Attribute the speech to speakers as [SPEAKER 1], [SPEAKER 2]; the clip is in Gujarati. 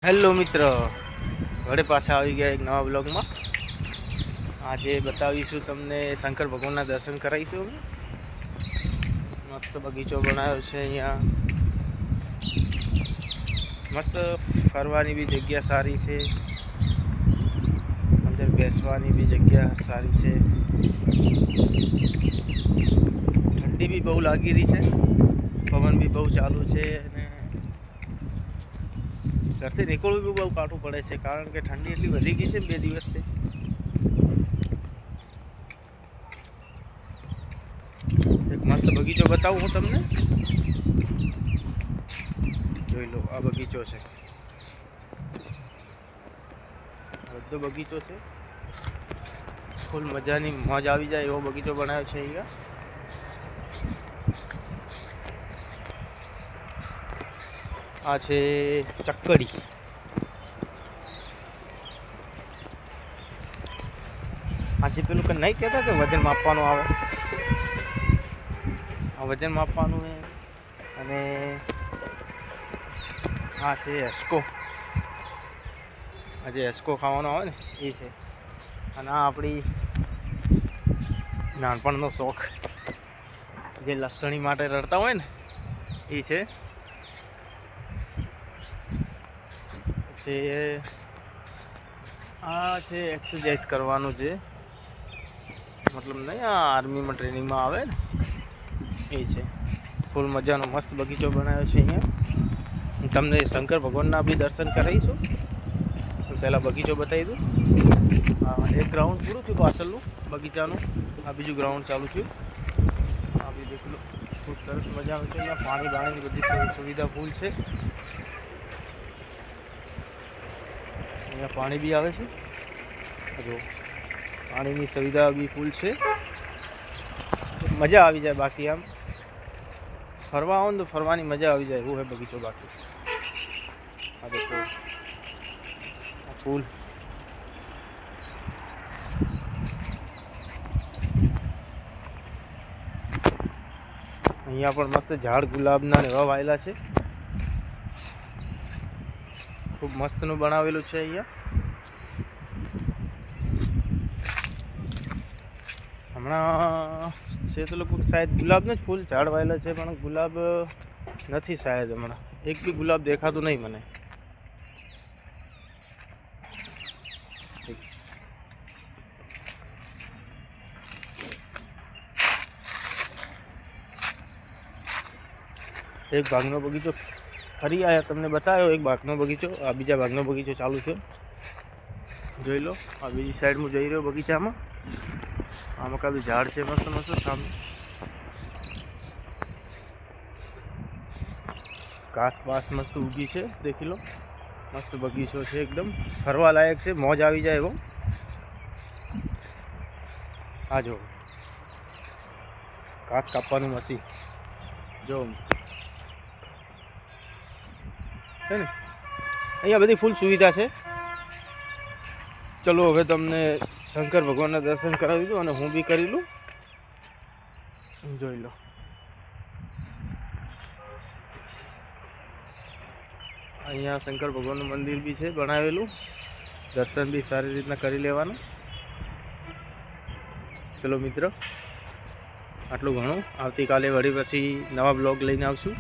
[SPEAKER 1] હેલો મિત્ર, ઘરે પાછા આવી ગયા એક નવા બ્લોગમાં. આજે બતાવીશું તમને શંકર ભગવાનના દર્શન કરાવીશું. મસ્ત બગીચો બનાવ્યો છે અહીંયા. મસ્ત ફરવાની બી જગ્યા સારી છે, અંદર બેસવાની બી જગ્યા સારી છે. ઠંડી બી બહુ લાગી રહી છે, પવન બી બહુ ચાલુ છે અને ઘરથી નીકળવું બી બહુ કાઢવું પડે છે, કારણ કે ઠંડી એટલી વધી ગઈ છે 2 દિવસથી. એક મસ્ત બગીચો બતાવું હું તમને. જોઈ લો, આ બગીચો છે, બધો બગીચો છે. ફૂલ મજાની મોજ આવી જાય એવો બગીચો બનાવ્યો છે અહીંયા. આ છે ચક્કડી. આજે પેલું કે નહીં કહેતા કે વજન માપવાનું આવે, આ વજન માપવાનું છે. અને આ છે એસ્કો, આજે એસ્કો ખાવાનો આવે ને એ છે. અને આ આપણી નાનપણનો શોખ, જે લસણી માટે રડતા હોય ને એ છે. આ છે એક્સરસાઇઝ કરવાનું છે, મતલબ નહીં, આ આર્મીમાં ટ્રેનિંગમાં આવે ને એ છે. ફૂલ મજાનો મસ્ત બગીચો બનાવ્યો છે અહીંયા. તમને શંકર ભગવાનના બી દર્શન કરાવીશું. પહેલાં બગીચો બતાવી દઉં. એક ગ્રાઉન્ડ પૂરું થયું પાછળનું બગીચાનું, આ બીજું ગ્રાઉન્ડ ચાલુ થયું. આ બી દેખ લો, ખૂબ સરસ મજા આવે છે. અહીંયા પાણી બાણીની બધી સુવિધા ફૂલ છે. અહીંયા પાણી બી આવે છે, જો પાણીની સુવિધા બી ફૂલ છે. મજા આવી જાય. બાકી આમ ફરવા આવો ને તો ફરવાની મજા આવી જાય એવું છે બગીચો. બાકી આ દેખો, આ ફૂલ. અહીંયા પણ મસ્ત ઝાડ ગુલાબના એવા વાયેલા છે. ખૂબ મસ્તનું બનાવેલું છે અહીંયા. હમણાં છે તો લોકો શાયદ ગુલાબનું જ ફૂલ ઝાડ વાયેલા છે, પણ ગુલાબ નથી શાયદ હમણાં. એક બી ગુલાબ દેખાતું નહીં મને. એક ભાગનો બગીચો ફરી આવ્યા, તમને બતાવ્યો એક ભાગનો બગીચો. આ બીજા ભાગનો બગીચો ચાલુ છે, જોઈ લો. આ બીજી સાઈડ હું જઈ રહ્યો બગીચામાં. આમાં કાબી ઝાડ છે મસ્ત મસ્ત સામે. ઘાસ બાસ મસ્ત ઉગી છે, દેખી લો. મસ્ત બગીચો છે, એકદમ ફરવા લાયક છે, મોજ આવી જાય એવો. આ જો ઘાસ કાપવાનું મશીન જો છે ને. અહીંયા બધી ફૂલ સુવિધા છે. ચલો હવે તમને શંકર ભગવાનના દર્શન કરાવી દઉં અને હું બી કરી લઉં. જોઈ લો, અહીંયા શંકર ભગવાનનું મંદિર બી છે બનાવેલું. દર્શન બી સારી રીતના કરી લેવાનું. ચલો મિત્ર, આટલું ઘણું. આવતીકાલે વળી પછી નવા બ્લોગ લઈને આવશું.